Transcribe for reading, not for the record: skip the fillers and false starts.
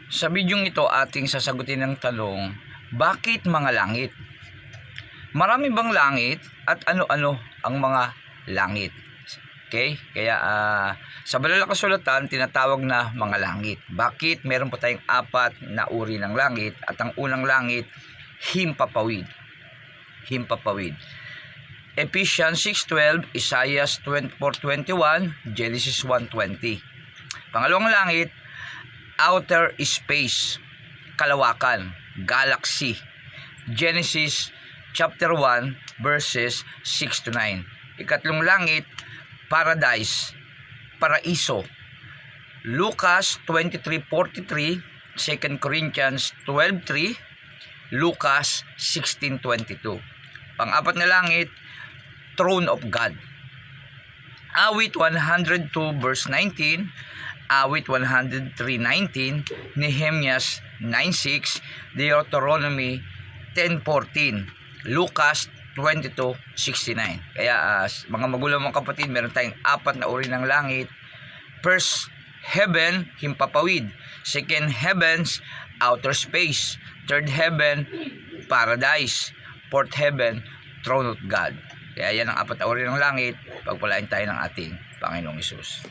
Sa bidyong ito ating sasagutin ng tanong, bakit mga langit? Marami bang langit at ano-ano ang mga langit? Okay? Kaya sa banal na kasulatan tinatawag na mga langit. Bakit? Meron po tayong 4 na uri ng langit at ang unang langit, himpapawid. Himpapawid. Ephesians 6:12, Isaiah 24:21, Genesis 1:20. Pangalawang langit, outer space, kalawakan, galaxy. Genesis chapter 1 verses 6 to 9. Ikatlong langit, paradise, paraiso. Lucas 23:43, 2 Corinthians 12:3, Lucas 16:22. Pang-apat na langit, throne of God. Awit 102 verse 19, Awit 103:19, Nehemias 9:6, Deuteronomy 10:14, Lucas 22:69. Kaya mga magulang mga kapatid, meron tayong 4 na uri ng langit. First heaven, himpapawid. Second heavens, outer space. Third heaven, paradise. Fourth heaven, throne of God. Kaya yan ang 4 na uri ng langit. Pagpalain tayo ng ating Panginoong Hesus.